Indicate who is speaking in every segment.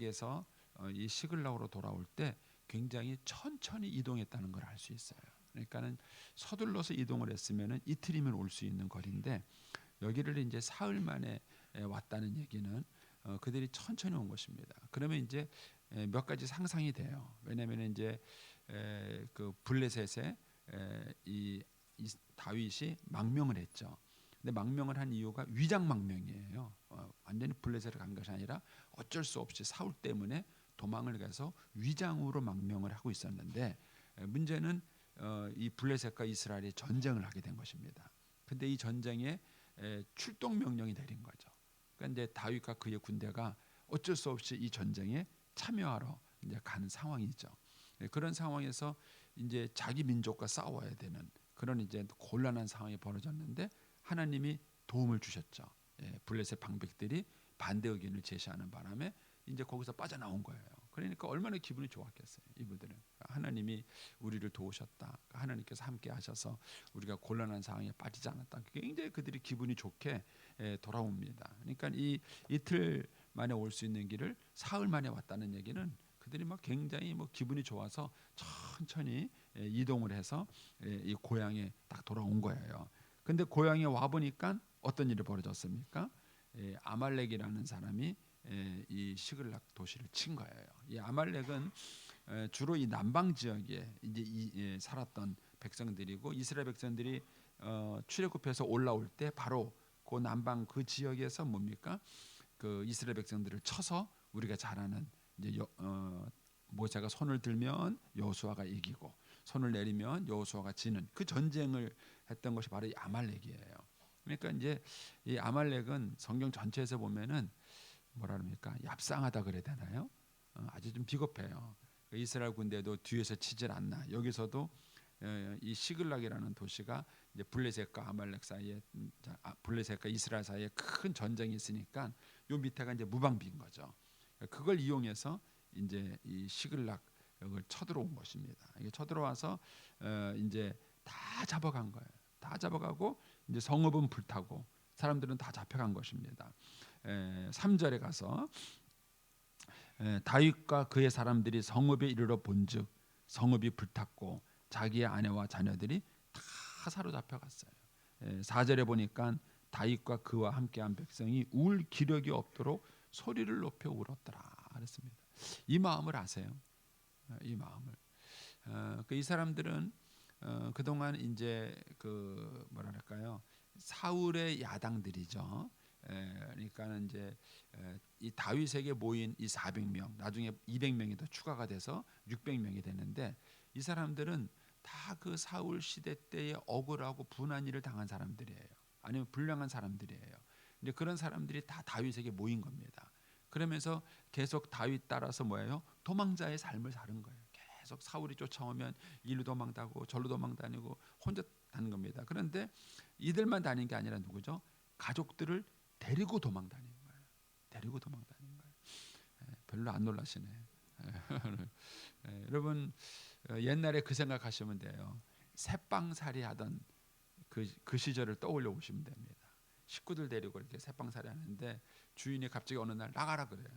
Speaker 1: 아말렉에서 이 시글락으로 돌아올 때 굉장히 천천히 이동했다는 걸 알 수 있어요. 그러니까는 서둘러서 이동을 했으면은 이틀이면 올 수 있는 거리인데 여기를 이제 사흘 만에 왔다는 얘기는 그들이 천천히 온 것입니다. 그러면 이제 몇 가지 상상이 돼요. 왜냐하면 이제 그 블레셋에 이 다윗이 망명을 했죠. 근데 망명을 한 이유가 위장 망명이에요. 완전히 블레셋을 간 것이 아니라 어쩔 수 없이 사울 때문에 도망을 가서 위장으로 망명을 하고 있었는데 문제는 이 블레셋과 이스라엘이 전쟁을 하게 된 것입니다. 근데 이 전쟁에 출동 명령이 내린 거죠. 그러니까 이제 다윗과 그의 군대가 어쩔 수 없이 이 전쟁에 참여하러 이제 가는 상황이죠. 그런 상황에서 이제 자기 민족과 싸워야 되는 그런 이제 곤란한 상황이 벌어졌는데 하나님이 도움을 주셨죠. 블레셋 방백들이 반대 의견을 제시하는 바람에 이제 거기서 빠져나온 거예요. 그러니까 얼마나 기분이 좋았겠어요. 이분들은 하나님이 우리를 도우셨다. 하나님께서 함께 하셔서 우리가 곤란한 상황에 빠지지 않았다. 굉장히 그들이 기분이 좋게 돌아옵니다. 그러니까 이 이틀 만에 올 수 있는 길을 사흘 만에 왔다는 얘기는 그들이 막 굉장히 뭐 기분이 좋아서 천천히 이동을 해서 이 고향에 딱 돌아온 거예요. 근데 고향에 와 보니까 어떤 일이 벌어졌습니까? 아말렉이라는 사람이 이 시글락 도시를 친 거예요. 이 아말렉은 주로 이 남방 지역에 이제 살았던 백성들이고 이스라엘 백성들이 출애굽해서 올라올 때 바로 그 남방 그 지역에서 뭡니까? 그 이스라엘 백성들을 쳐서 우리가 잘 아는 이제 모세가 손을 들면 여호수아가 이기고 손을 내리면 여호수아가 지는 그 전쟁을 했던 것이 바로 이 아말렉이에요. 그러니까 이제 이 아말렉은 성경 전체에서 보면은 뭐라 그럽니까? 얍상하다 그래야 되나요? 아주 좀 비겁해요. 이스라엘 군대도 뒤에서 치질 않나. 여기서도 이 시글락이라는 도시가 이제 블레셋과 아말렉 사이에 블레셋과 이스라엘 사이에 큰 전쟁이 있으니까 요 밑에가 이제 무방비인 거죠. 그걸 이용해서 이제 이 시글락을 쳐들어온 것입니다. 이게 쳐들어와서 이제 다 잡아간 거예요. 다 잡아가고 이제 성읍은 불타고 사람들은 다 잡혀간 것입니다. 3절에 가서 다윗과 그의 사람들이 성읍에 이르러 본즉 성읍이 불탔고 자기의 아내와 자녀들이 다 사로잡혀갔어요. 4절에 보니까 다윗과 그와 함께한 백성이 울 기력이 없도록 소리를 높여 울었더라 그랬습니다. 이 마음을 아세요? 이 마음을. 이 사람들은 그동안 이제 그 뭐랄까요? 사울의 야당들이죠. 그러니까는 이제 이 다윗에게 모인 이 400명 나중에 200명이 더 추가가 돼서 600명이 되는데 이 사람들은 다 그 사울 시대 때에 억울하고 분한 일을 당한 사람들이에요. 아니면 불량한 사람들이에요. 근데 그런 사람들이 다 다윗에게 모인 겁니다. 그러면서 계속 다윗 따라서 뭐예요? 도망자의 삶을 사는 거예요. 계속 사울이 쫓아오면 이리로 도망다니고 저리로 도망다니고 혼자 다는 겁니다. 그런데 이들만 다닌 게 아니라 누구죠? 가족들을 데리고 도망다니는 거예요. 데리고 도망다니는 거예요. 별로 안 놀라시네. 여러분 옛날에 그 생각하시면 돼요. 새빵살이 하던 그 시절을 떠올려 보시면 됩니다. 식구들 데리고 이렇게 새빵살이 하는데 주인이 갑자기 어느 날 나가라 그래요.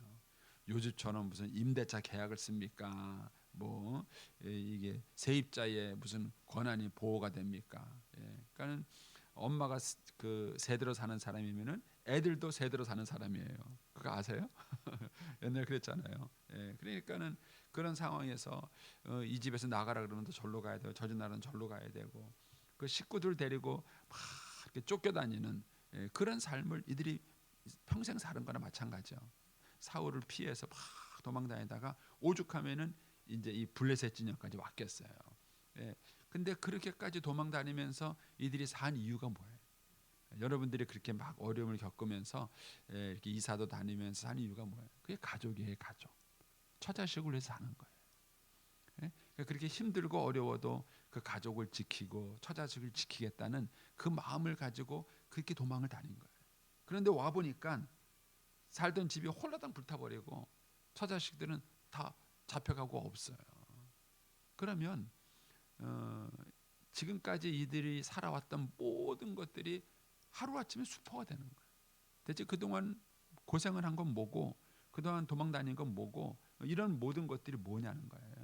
Speaker 1: 요즘처럼 무슨 임대차 계약을 씁니까? 뭐 이게 세입자의 무슨 권한이 보호가 됩니까? 그러니까는 엄마가 그 세대로 사는 사람이면은 애들도 세대로 사는 사람이에요. 그거 아세요? 옛날 그랬잖아요. 그러니까는 그런 상황에서 이 집에서 나가라 그러면 또 절로 가야 되고 저 집 나라는 절로 가야 되고 그 식구들 데리고 막 이렇게 쫓겨다니는 그런 삶을 이들이 평생 사는 거나 마찬가지죠. 사울을 피해서 막 도망다니다가 오죽하면은 이제 이 블레셋 진영까지 왔겠어요. 근데 그렇게까지 도망다니면서 이들이 산 이유가 뭐예요? 여러분들이 그렇게 막 어려움을 겪으면서 이렇게 이사도 다니면서 산 이유가 뭐예요? 그게 가족이에요, 가족. 처자식을 위해서 사는 거예요. 그렇게 힘들고 어려워도 그 가족을 지키고 처자식을 지키겠다는 그 마음을 가지고 그렇게 도망을 다닌 거예요. 그런데 와 보니까 살던 집이 홀라당 불타버리고 처자식들은 다 잡혀가고 없어요. 그러면 지금까지 이들이 살아왔던 모든 것들이 하루아침에 수포가 되는 거예요. 대체 그동안 고생을 한 건 뭐고 그동안 도망 다닌 건 뭐고 이런 모든 것들이 뭐냐는 거예요.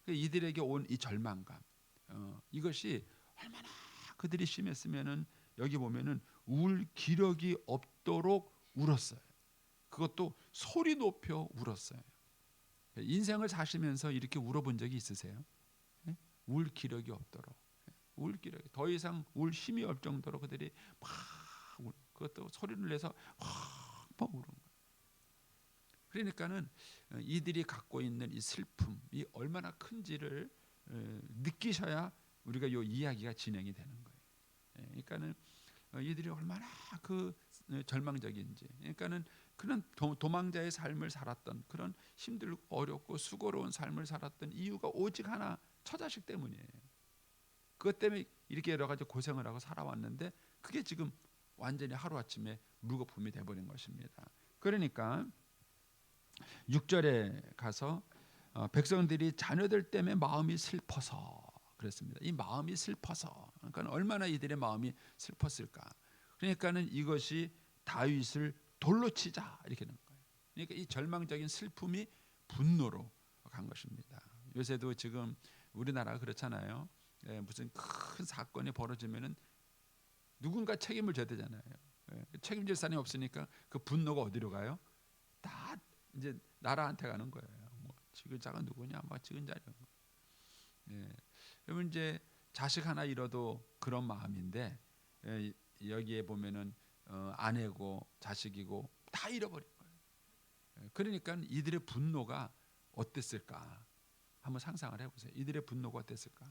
Speaker 1: 이들에게 온 이 절망감, 이것이 얼마나 그들이 심했으면은 여기 보면은 울 기력이 없도록 울었어요. 그것도 소리 높여 울었어요. 인생을 사시면서 이렇게 울어본 적이 있으세요? 예? 울 기력이 없도록, 울 기력이 더 이상 울 힘이 없을 정도로 그들이 막 그것도 소리를 내서 막 우는 거예요. 그러니까는 이들이 갖고 있는 이 슬픔이 얼마나 큰지를 느끼셔야 우리가 이 이야기가 진행이 되는 거예요. 그러니까는 이들이 얼마나 그 절망적인지, 그러니까는 그런 도망자의 삶을 살았던, 그런 힘들고 어렵고 수고로운 삶을 살았던 이유가 오직 하나, 처자식 때문이에요. 그것 때문에 이렇게 여러 가지 고생을 하고 살아왔는데 그게 지금 완전히 하루아침에 물거품이 돼버린 것입니다. 그러니까 6절에 가서 백성들이 자녀들 때문에 마음이 슬퍼서 그랬습니다. 이 마음이 슬퍼서, 그러니까 얼마나 이들의 마음이 슬펐을까. 그러니까는 이것이 다윗을 돌로 치자 이렇게 되는 거예요. 그러니까 이 절망적인 슬픔이 분노로 간 것입니다. 요새도 지금 우리나라가 그렇잖아요. 무슨 큰 사건이 벌어지면은 누군가 책임을 져야 되잖아요. 책임질 사람이 없으니까 그 분노가 어디로 가요? 다 이제 나라한테 가는 거예요. 뭐 지그자가 누구냐, 막 지근자리. 여러분 이제 자식 하나 잃어도 그런 마음인데 여기에 보면은 아내고 자식이고 다 잃어버린 거예요. 그러니까 이들의 분노가 어땠을까? 한번 상상을 해보세요. 이들의 분노가 어땠을까?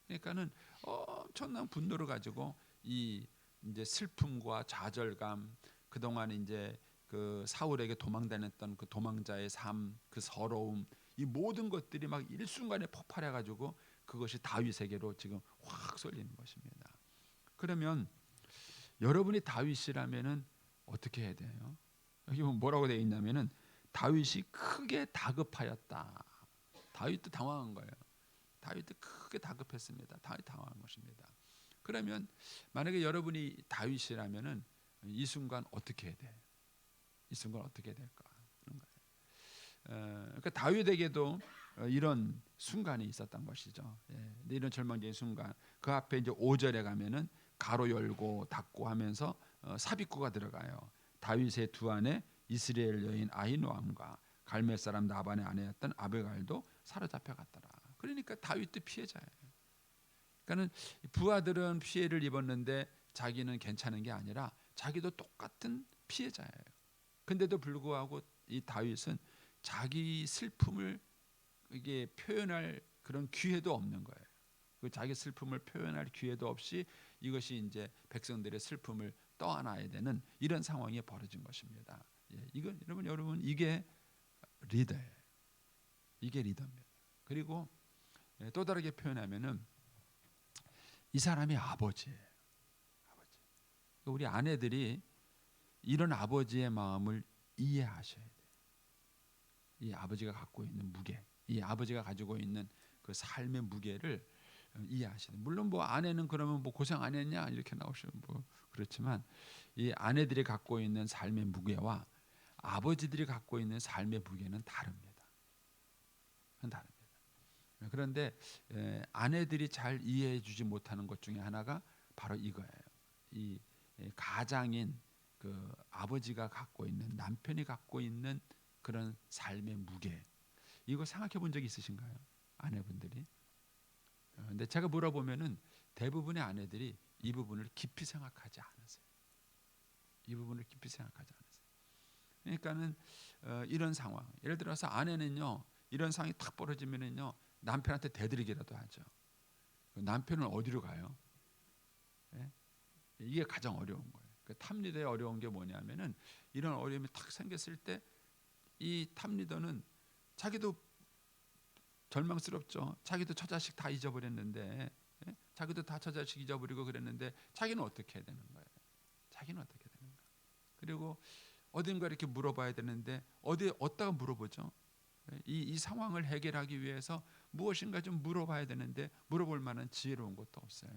Speaker 1: 그러니까는 엄청난 분노를 가지고 이 이제 슬픔과 좌절감, 그동안 이제 그 사울에게 도망다녔던 그 도망자의 삶, 그 서러움, 이 모든 것들이 막 일순간에 폭발해 가지고 그것이 다윗에게로 지금 확 쏠리는 것입니다. 그러면 여러분이 다윗이라면은 어떻게 해야 돼요? 여기 뭐라고 되어 있냐면은 다윗이 크게 다급하였다. 다윗도 당황한 거예요. 다윗도 크게 다급했습니다. 다윗 당황한 것입니다. 그러면 만약에 여러분이 다윗이라면은 이 순간 어떻게 해야 돼? 이 순간 어떻게 해야 될까? 그런 거예요. 그러니까 다윗에게도 이런 순간이 있었던 것이죠. 이런 절망적인 순간. 그 앞에 이제 5절에 가면은 가로 열고 닫고 하면서 삽입구가 들어가요. 다윗의 두 아내 이스라엘 여인 아히노암과 갈멜 사람 나반의 아내였던 아비가일도 사로잡혀 갔더라. 그러니까 다윗도 피해자예요. 그러니까는 부하들은 피해를 입었는데 자기는 괜찮은 게 아니라 자기도 똑같은 피해자예요. 근데도 불구하고 이 다윗은 자기 슬픔을 이게 표현할 그런 기회도 없는 거예요. 그 자기 슬픔을 표현할 기회도 없이 이것이 이제 백성들의 슬픔을 떠안아야 되는 이런 상황이 벌어진 것입니다. 이건 여러분 이게 리더예요. 이게 리더입니다. 그리고 또 다르게 표현하면은 이 사람이 아버지예요. 아버지. 우리 아내들이 이런 아버지의 마음을 이해하셔야 돼요. 이 아버지가 갖고 있는 무게, 이 아버지가 가지고 있는 그 삶의 무게를 이해하셔야 돼요. 물론 뭐 아내는 그러면 뭐 고생 안 했냐 이렇게 나오시면 뭐 그렇지만 이 아내들이 갖고 있는 삶의 무게와 아버지들이 갖고 있는 삶의 무게는 다릅니다. 다릅니다. 그런데 아내들이 잘 이해해주지 못하는 것 중에 하나가 바로 이거예요. 이 가장인 그 아버지가 갖고 있는, 남편이 갖고 있는 그런 삶의 무게, 이거 생각해 본 적 있으신가요? 아내분들이? 근데 제가 물어보면은 대부분의 아내들이 이 부분을 깊이 생각하지 않으세요. 이 부분을 깊이 생각하지 않으세요. 그러니까는 이런 상황, 예를 들어서 아내는요, 이런 상황이 탁 벌어지면은요, 남편한테 대들기라도 하죠. 남편은 어디로 가요? 예? 이게 가장 어려운 거예요. 그 탑리더의 어려운 게 뭐냐면은 이런 어려움이 탁 생겼을 때 이 탑리더는 자기도 절망스럽죠. 자기도 처자식 다 잊어버렸는데, 자기도 다 처자식 잊어버리고 그랬는데 자기는 어떻게 해야 되는 거예요? 자기는 어떻게 해야 되는 거예요? 그리고 어딘가 이렇게 물어봐야 되는데 어디다가 물어보죠? 이 상황을 해결하기 위해서 무엇인가 좀 물어봐야 되는데 물어볼 만한 지혜로운 것도 없어요.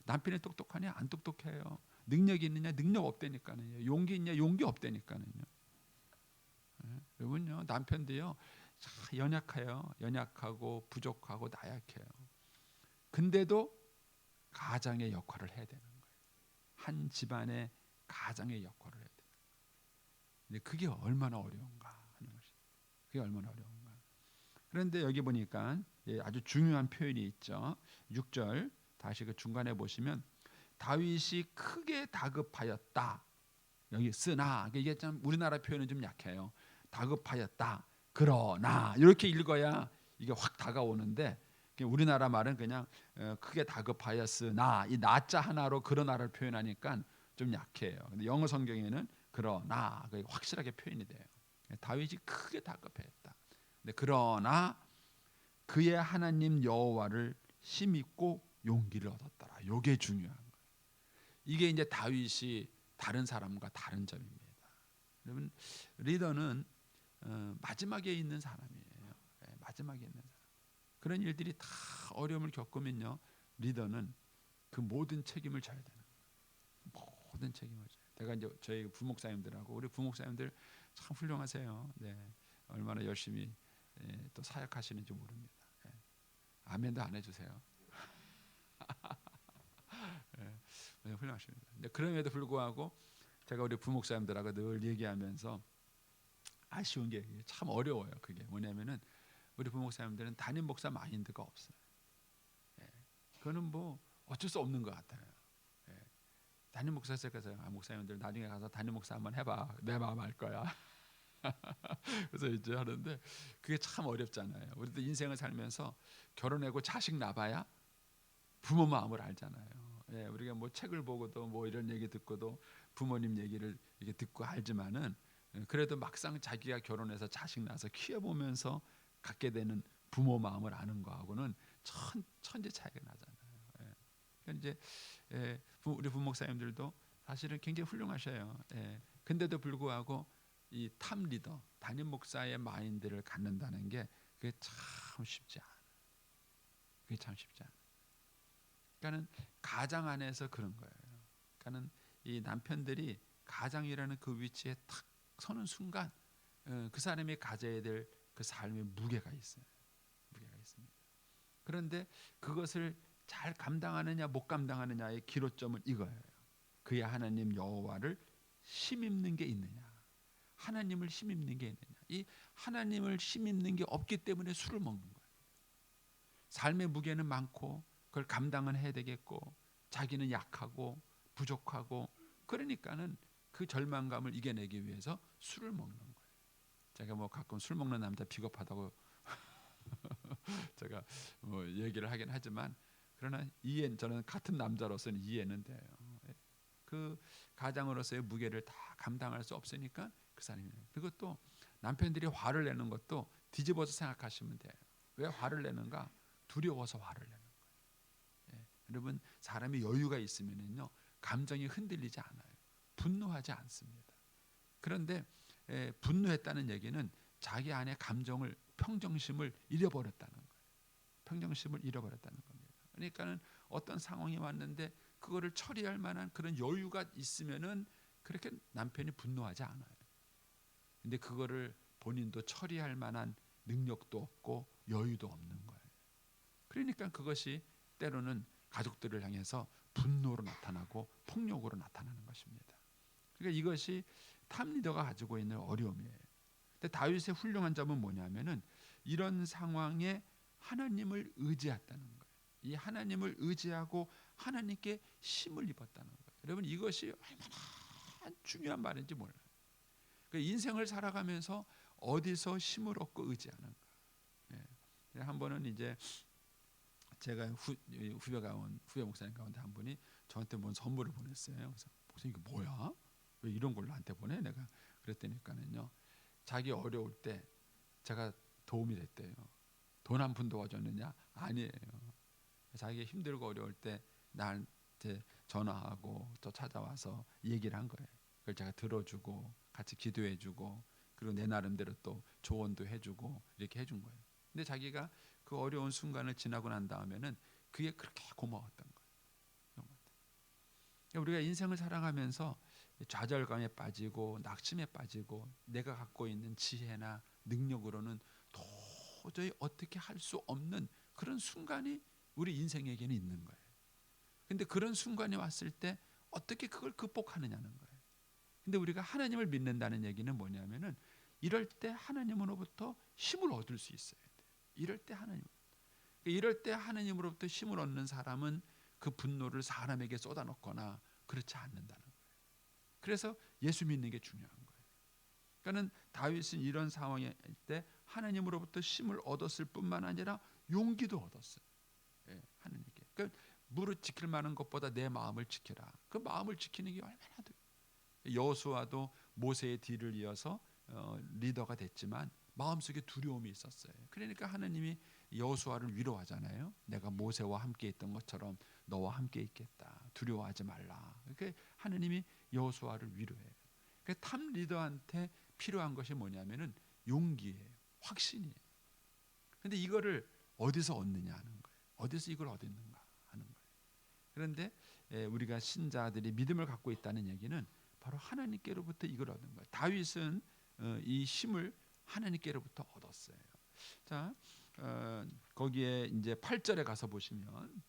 Speaker 1: 남편이 똑똑하냐? 안 똑똑해요. 능력이 있느냐? 능력 없다니까요. 용기 있냐? 용기 없다니까요. 여러분요, 남편도요 연약해요. 연약하고 부족하고 나약해요. 근데도 가장의 역할을 해야 되는 거예요. 한 집안의 가장의 역할을 해야 돼요. 근데 그게 얼마나 어려운가 하는 것이. 그게 얼마나 어려운가. 그런데 여기 보니까 아주 중요한 표현이 있죠. 6절 다시 그 중간에 보시면 다윗이 크게 다급하였다. 여기 쓰나 이게 참 우리나라 표현은 좀 약해요. 다급하였다. 그러나 이렇게 읽어야 이게 확 다가오는데 우리나라 말은 그냥 크게 다급하였으나 이 나자 하나로 그러나를 표현하니까 좀 약해요. 근데 영어 성경에는 그러나 확실하게 표현이 돼요. 다윗이 크게 다급했다. 근데 그러나 그의 하나님 여호와를 힘입고 용기를 얻었더라. 이게 중요한 거예요. 이게 이제 다윗이 다른 사람과 다른 점입니다. 여러분 리더는 마지막에 있는 사람이에요. 마지막에 있는 사람. 그런 일들이 다 어려움을 겪으면요, 리더는 그 모든 책임을 져야 되는 거예요. 모든 책임을 져요. 제가 이제 저희 부목사님들하고 우리 부목사님들 참 훌륭하세요. 네, 얼마나 열심히 또 사역하시는지 모릅니다. 아멘도 안 해주세요. 훌륭하십니다. 근데 그럼에도 불구하고 제가 우리 부목사님들하고 늘 얘기하면서 아쉬운 게 참 어려워요. 그게 뭐냐면은 우리 부목사님들은 담임 목사 마인드가 없어요. 그거는 뭐 어쩔 수 없는 것 같아요. 담임 목사께서 목사님들 나중에 가서 담임 목사 한번 해봐. 내 마음 알 거야. 그래서 이제 하는데 그게 참 어렵잖아요. 우리도 인생을 살면서 결혼하고 자식 낳아야 부모 마음을 알잖아요. 우리가 뭐 책을 보고도 뭐 이런 얘기 듣고도 부모님 얘기를 이렇게 듣고 알지만은 그래도 막상 자기가 결혼해서 자식 낳아서 키워보면서 갖게 되는 부모 마음을 아는 거하고는 천지 차이가 나잖아요. 그러니까 이제 우리 부목사님들도 사실은 굉장히 훌륭하셔요. 근데도 불구하고 이 탑 리더, 담임 목사의 마인드를 갖는다는 게 그게 참 쉽지 않아요. 그게 참 쉽지 않아요. 그러니까는 가장 안에서 그런 거예요. 그러니까는 이 남편들이 가장이라는 그 위치에 탁 서는 순간 그 사람이 가져야 될 그 삶의 무게가 있어요. 무게가 있습니다. 그런데 그것을 잘 감당하느냐 못 감당하느냐의 기로점은 이거예요. 그의 하나님 여호와를 힘입는 게 있느냐, 하나님을 힘입는 게 있느냐. 이 하나님을 힘입는 게 없기 때문에 술을 먹는 거예요. 삶의 무게는 많고 그걸 감당은 해야 되겠고 자기는 약하고 부족하고 그러니까는 그 절망감을 이겨내기 위해서 술을 먹는 거예요. 제가 뭐 가끔 술 먹는 남자 비겁하다고 제가 뭐 얘기를 하긴 하지만 그러나 저는 같은 남자로서는 이해는 돼요. 그 가장으로서의 무게를 다 감당할 수 없으니까 그 사람이. 그리고 또 남편들이 화를 내는 것도 뒤집어서 생각하시면 돼요. 왜 화를 내는가? 두려워서 화를 내는 거예요. 여러분 사람이 여유가 있으면은요 감정이 흔들리지 않아요. 분노하지 않습니다. 그런데 분노했다는 얘기는 자기 안에 감정을 평정심을 잃어버렸다는 거예요. 평정심을 잃어버렸다는 겁니다. 그러니까는 어떤 상황이 왔는데 그거를 처리할 만한 그런 여유가 있으면은 그렇게 남편이 분노하지 않아요. 근데 그거를 본인도 처리할 만한 능력도 없고 여유도 없는 거예요. 그러니까 그것이 때로는 가족들을 향해서 분노로 나타나고 폭력으로 나타나는 것입니다. 그러니까 이것이 탑 리더가 가지고 있는 어려움이에요. 근데 다윗의 훌륭한 점은 뭐냐면은 이런 상황에 하나님을 의지했다는 거예요. 이 하나님을 의지하고 하나님께 힘을 입었다는 거예요. 여러분 이것이 얼마나 중요한 말인지 몰라요. 그러니까 인생을 살아가면서 어디서 힘을 얻고 의지하는가. 한 번은 이제 제가 후배 목사님 가운데 한 분이 저한테 뭔 선물을 보냈어요. 그래서 목사님 이게 뭐야? 왜 이런 걸 나한테 보내? 내가 그랬더니까는요. 자기 어려울 때 제가 도움이 됐대요. 돈 한 푼 도와줬느냐? 아니에요. 자기 힘들고 어려울 때 나한테 전화하고 또 찾아와서 얘기를 한 거예요. 그걸 제가 들어주고 같이 기도해주고 그리고 내 나름대로 또 조언도 해주고 이렇게 해준 거예요. 근데 자기가 그 어려운 순간을 지나고 난 다음에는 그게 그렇게 고마웠던 거예요. 우리가 인생을 살아가면서 좌절감에 빠지고 낙심에 빠지고 내가 갖고 있는 지혜나 능력으로는 도저히 어떻게 할 수 없는 그런 순간이 우리 인생에게는 있는 거예요. 근데 그런 순간이 왔을 때 어떻게 그걸 극복하느냐는 거예요. 근데 우리가 하나님을 믿는다는 얘기는 뭐냐면은 이럴 때 하나님으로부터 힘을 얻을 수 있어야 돼요. 이럴 때 하나님으로부터 힘을 얻는 사람은 그 분노를 사람에게 쏟아놓거나 그렇지 않는다는 거예요. 그래서 예수 믿는 게 중요한 거예요. 그러니까는 다윗은 이런 상황일 때 하나님으로부터 힘을 얻었을 뿐만 아니라 용기도 얻었어요. 예, 하나님께. 그러니까 무릇 지킬 만한 것보다 내 마음을 지켜라. 그 마음을 지키는 게 얼마나 여호수아도 모세의 뒤를 이어서 리더가 됐지만 마음속에 두려움이 있었어요. 그러니까 하나님이 여호수아를 위로하잖아요. 내가 모세와 함께 있던 것처럼 너와 함께 있겠다. 두려워하지 말라. 그렇게 하나님이 여호수아를 위로해요. 그러니까 탑 리더한테 필요한 것이 뭐냐면은 용기예요. 확신이에요. 근데 이거를 어디서 얻느냐 하는 거예요. 어디서 이걸 얻었는가 하는 거예요. 그런데 우리가 신자들이 믿음을 갖고 있다는 얘기는 바로 하나님께로부터 이걸 얻은 거예요. 다윗은 이 힘을 하나님께로부터 얻었어요. 자, 거기에 이제 8절에 가서 보시면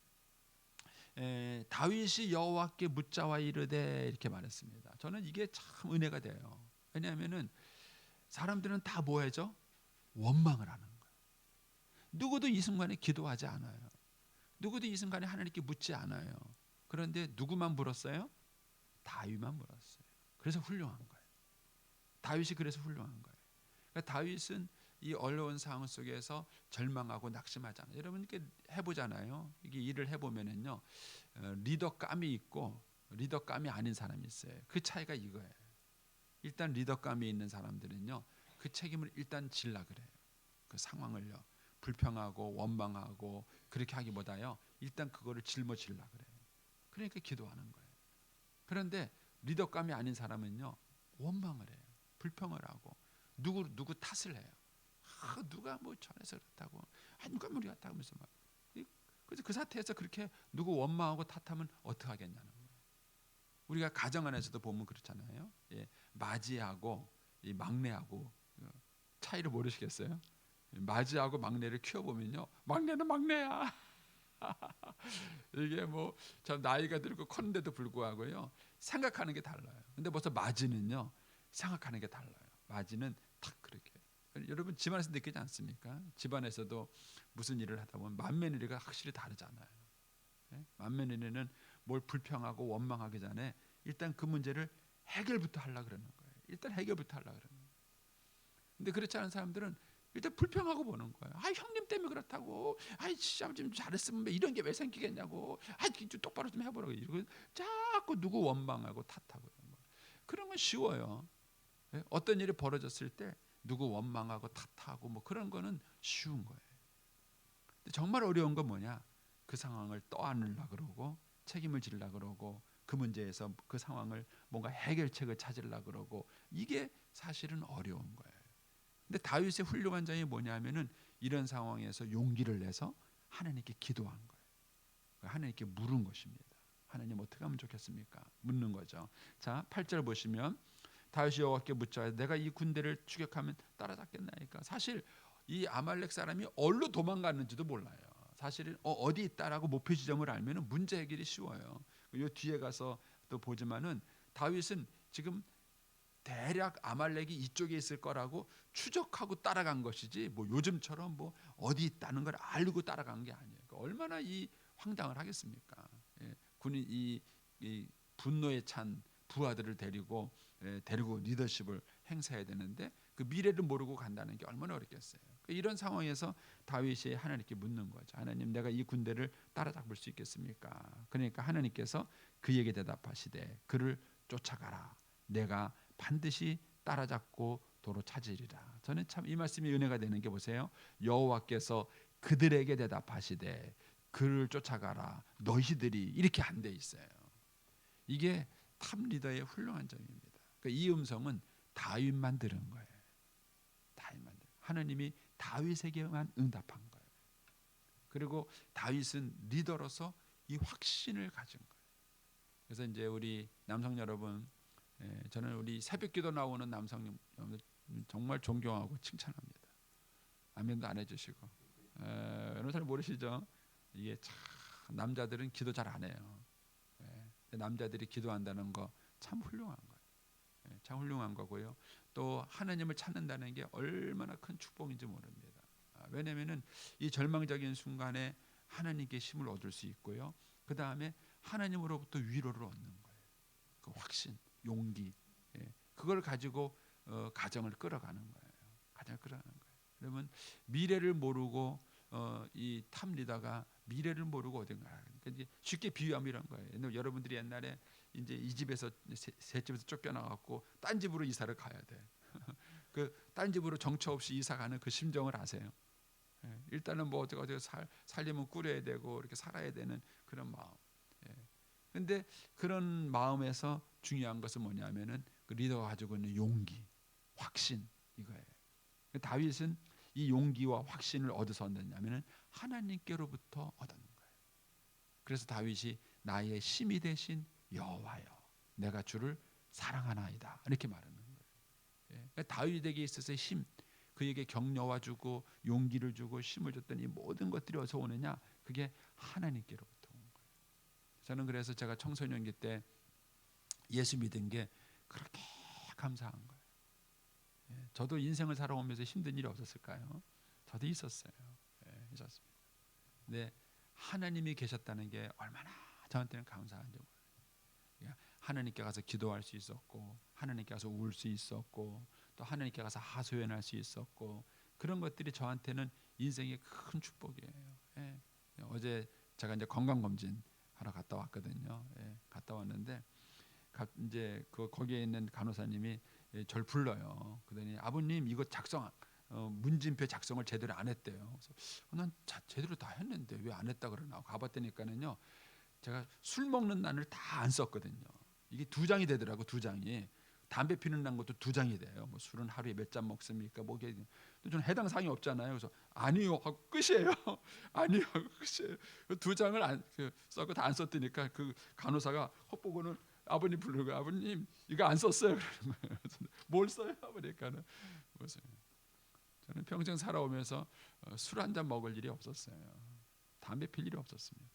Speaker 1: 다윗이 여호와께 묻자와 이르되 이렇게 말했습니다. 저는 이게 참 은혜가 돼요. 왜냐하면은 사람들은 다 뭐 하죠? 원망을 하는 거예요. 누구도 이 순간에 기도하지 않아요. 누구도 이 순간에 하나님께 묻지 않아요. 그런데 누구만 물었어요? 다윗만 물었어요. 그래서 훌륭한 거예요. 다윗이 그래서 훌륭한 거예요. 그러니까 다윗은 이 어려운 상황 속에서 절망하고 낙심하잖아요. 여러분 이렇게 해보잖아요. 이게 일을 해보면은요, 리더감이 있고 리더감이 아닌 사람이 있어요. 그 차이가 이거예요. 일단 리더감이 있는 사람들은요, 그 책임을 일단 질라 그래요. 그 상황을요, 불평하고 원망하고 그렇게 하기보다요, 일단 그거를 짊어질라 그래요. 그러니까 기도하는 거예요. 그런데 리더감이 아닌 사람은요, 원망을 해요. 불평을 하고 누구 탓을 해요. 누가 뭐 전해서 그렇다고, 누가 뭐 우리 같다고 하면서 막. 그래서 그 사태에서 그렇게 누구 원망하고 탓하면 어떻게 하겠냐는 거예요. 우리가 가정 안에서도 보면 그렇잖아요. 예, 맞이하고 이 막내하고 차이를 모르시겠어요? 맞이하고 막내를 키워보면요, 막내는 막내야. 이게 뭐 참 나이가 들고 컸는데도 불구하고요, 생각하는 게 달라요. 근데 벌써 맞이는요, 생각하는 게 달라요. 맞이는 딱 그렇게. 여러분 집안에서 느끼지 않습니까? 집안에서도 무슨 일을 하다 보면 맏며느리가 확실히 다르잖아요. 예? 맏며느리는 뭘 불평하고 원망하기 전에 일단 그 문제를 해결부터 하려고 그러는 거예요. 일단 해결부터 하려고 그러는 거예요. 근데 그렇지 않은 사람들은 일단 불평하고 보는 거예요. 형님 때문에 그렇다고. 진짜 좀 잘했으면 이런 게 왜 생기겠냐고. 좀 똑바로 좀 해보라고. 이러고 자꾸 누구 원망하고 탓하고 그런 건 쉬워요. 예? 어떤 일이 벌어졌을 때 누구 원망하고 탓하고 뭐 그런 거는 쉬운 거예요. 근데 정말 어려운 건 뭐냐? 그 상황을 떠안으려 그러고 책임을 지려 그러고 그 문제에서 그 상황을 뭔가 해결책을 찾으려 그러고 이게 사실은 어려운 거예요. 근데 다윗의 훌륭한 점이 뭐냐면은 이런 상황에서 용기를 내서 하나님께 기도한 거예요. 하나님께 물은 것입니다. 하나님 어떻게 하면 좋겠습니까? 묻는 거죠. 자, 8절 보시면 다윗이 여호와께 묻자 내가 이 군대를 추격하면 따라잡겠나이까. 사실 이 아말렉 사람이 어디로 도망갔는지도 몰라요. 사실은 어디 있다라고 목표 지점을 알면은 문제 해결이 쉬워요. 요 뒤에 가서 또 보지만은 다윗은 지금 대략 아말렉이 이쪽에 있을 거라고 추적하고 따라간 것이지 뭐 요즘처럼 뭐 어디 있다는 걸 알고 따라간 게 아니에요. 그러니까 얼마나 이 황당을 하겠습니까? 예, 군인 이 분노에 찬 부하들을 데리고 리더십을 행사해야 되는데 그 미래를 모르고 간다는 게 얼마나 어렵겠어요. 이런 상황에서 다윗이 하나님께 묻는 거죠. 하나님, 내가 이 군대를 따라잡을 수 있겠습니까? 그러니까 하나님께서 그에게 대답하시되 그를 쫓아가라. 내가 반드시 따라잡고 도로 찾으리라. 저는 참 이 말씀이 은혜가 되는 게 보세요. 여호와께서 그들에게 대답하시되 그를 쫓아가라. 너희들이 이렇게 안 돼 있어요. 이게 탑 리더의 훌륭한 점입니다. 그러니까 이 음성은 다윗만 들은 거예요. 다윗만 들은. 하나님이 다윗에게만 응답한 거예요. 그리고 다윗은 리더로서 이 확신을 가진 거예요. 그래서 이제 우리 남성 여러분, 저는 우리 새벽기도 나오는 남성 여러분들 정말 존경하고 칭찬합니다. 아멘도 안 해주시고, 여러분 잘 모르시죠? 이게 참 남자들은 기도 잘 안 해요. 남자들이 기도한다는 거 참 훌륭한 거예요. 참 훌륭한 거고요. 또 하나님을 찾는다는 게 얼마나 큰 축복인지 모릅니다. 왜냐하면은 이 절망적인 순간에 하나님께 힘을 얻을 수 있고요. 그 다음에 하나님으로부터 위로를 얻는 거예요. 그 확신, 용기, 그걸 가지고 가정을 끌어가는 거예요. 가정을 끌어가는 거예요. 그러면 미래를 모르고 이 탑 리더가 미래를 모르고 어딘가. 그러니까 쉽게 비유하면 이런 거예요. 여러분들이 옛날에 이제 이 집에서 새 집에서 쫓겨나갖고 딴 집으로 이사를 가야 돼. 그 딴 집으로 정처 없이 이사 가는 그 심정을 아세요? 일단은 뭐 어떻게 살림은 꾸려야 되고 이렇게 살아야 되는 그런 마음. 근데 그런 마음에서 중요한 것은 뭐냐면은 그 리더가 가지고 있는 용기, 확신 이거예요. 다윗은 이 용기와 확신을 어디서 얻었냐면은 하나님께로부터 얻은 거예요. 그래서 다윗이 나의 힘이 되신 여호와여, 내가 주를 사랑하나이다 이렇게 말하는 거예요. 그러니까 다윗에게 있어서의 힘, 그에게 격려와 주고 용기를 주고 힘을 줬던 이 모든 것들이 어디서 오느냐? 그게 하나님께로부터 온 거예요. 저는 그래서 제가 청소년기 때 예수 믿은 게 그렇게 감사한 거예요. 저도 인생을 살아오면서 힘든 일이 없었을까요? 저도 있었어요. 있었습니다. 근데 하나님이 계셨다는 게 얼마나 저한테는 감사한지 몰라요. 하나님께 가서 기도할 수 있었고, 하나님께 가서 울 수 있었고, 또 하나님께 가서 하소연할 수 있었고, 그런 것들이 저한테는 인생의 큰 축복이에요. 어제 제가 이제 건강 검진 하러 갔다 왔거든요. 갔다 왔는데 이제 거기에 있는 간호사님이 절 불러요. 그러더니 아버님 이거 문진표 작성을 제대로 안 했대요. 그래서 난 제대로 다 했는데 왜 안 했다 그러나 가봤더니까는요, 제가 술 먹는 날을 다 안 썼거든요. 이게 2장이 되더라고. 2장이 담배 피는 날 것도 2장이 돼요. 뭐 술은 하루에 몇 잔 먹습니까? 뭐게 저는 해당 사항이 없잖아요. 그래서 아니요 하고 끝이에요. 아니요 하고 끝이에요. 2장을 안 써고 다 안 썼더니까 그 간호사가 헛보고는 아버님 부르고 아버님 이거 안 썼어요. 그러는 거예요. 뭘 써요? 그러니까는 저는 평생 살아오면서 술 한 잔 먹을 일이 없었어요. 담배 필 일이 없었습니다.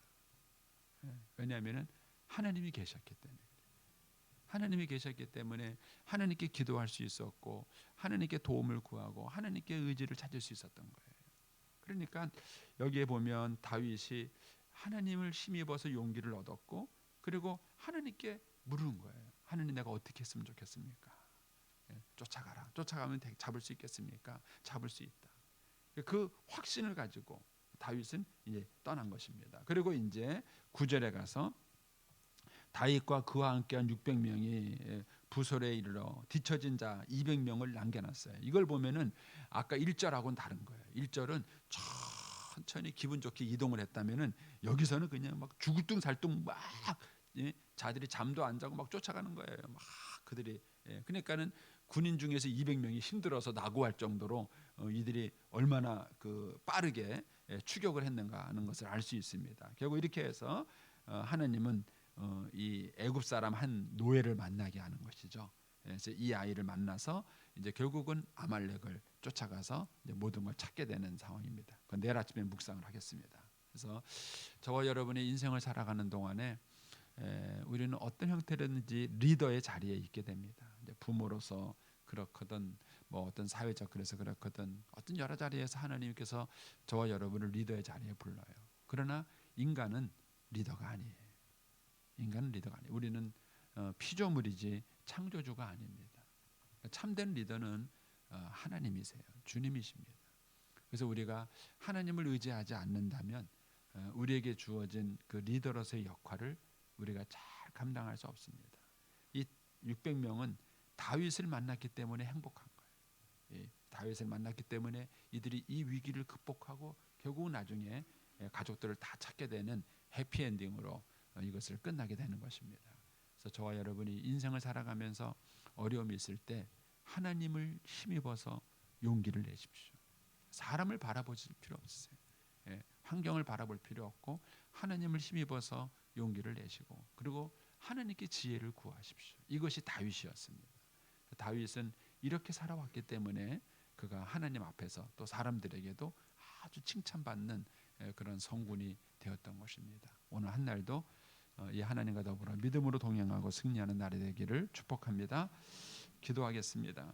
Speaker 1: 왜냐하면은 하나님이 계셨기 때문에. 하나님이 계셨기 때문에 하나님께 기도할 수 있었고, 하나님께 도움을 구하고 하나님께 의지를 찾을 수 있었던 거예요. 그러니까 여기에 보면 다윗이 하나님을 힘입어서 용기를 얻었고, 그리고 하나님께 물은 거예요. 하나님 내가 어떻게 했으면 좋겠습니까? 쫓아가라. 쫓아가면 잡을 수 있겠습니까? 잡을 수 있다. 그 확신을 가지고 다윗은 이제 떠난 것입니다. 그리고 이제 9절에 가서 다윗과 그와 함께한 600명이 부솔에 이르러 뒤처진 자 200명을 남겨놨어요. 이걸 보면은 아까 1절하고는 다른 거예요. 1절은 천천히 기분 좋게 이동을 했다면은 여기서는 그냥 막 죽을둥살둥 막 자들이 잠도 안 자고 막 쫓아가는 거예요. 막 그들이 그러니까는 군인 중에서 200명이 힘들어서 낙오할 정도로 이들이 얼마나 그 빠르게 추격을 했는가 하는 것을 알 수 있습니다. 결국 이렇게 해서 하나님은 이 애굽 사람 한 노예를 만나게 하는 것이죠. 그래서 이 아이를 만나서 이제 결국은 아말렉을 쫓아가서 이제 모든 걸 찾게 되는 상황입니다. 그건 내일 아침에 묵상을 하겠습니다. 그래서 저와 여러분의 인생을 살아가는 동안에 우리는 어떤 형태로든지 리더의 자리에 있게 됩니다. 이제 부모로서 그렇거든, 뭐 어떤 사회적 그래서 그렇거든, 어떤 여러 자리에서 하나님께서 저와 여러분을 리더의 자리에 불러요. 그러나 인간은 리더가 아니에요. 인간은 리더가 아니에요. 우리는 피조물이지 창조주가 아닙니다. 참된 리더는 하나님이세요. 주님이십니다. 그래서 우리가 하나님을 의지하지 않는다면 우리에게 주어진 그 리더로서의 역할을 우리가 잘 감당할 수 없습니다. 이 600명은 다윗을 만났기 때문에 행복한 거예요. 다윗을 만났기 때문에 이들이 이 위기를 극복하고 결국 나중에 가족들을 다 찾게 되는 해피엔딩으로 이것을 끝나게 되는 것입니다. 그래서 저와 여러분이 인생을 살아가면서 어려움이 있을 때 하나님을 힘입어서 용기를 내십시오. 사람을 바라보실 필요 없으세요. 환경을 바라볼 필요 없고 하나님을 힘입어서 용기를 내시고, 그리고 하나님께 지혜를 구하십시오. 이것이 다윗이었습니다. 다윗은 이렇게 살아왔기 때문에 그가 하나님 앞에서 또 사람들에게도 아주 칭찬받는 그런 성군이 되었던 것입니다. 오늘 한 날도 이 하나님과 더불어 믿음으로 동행하고 승리하는 날이 되기를 축복합니다. 기도하겠습니다.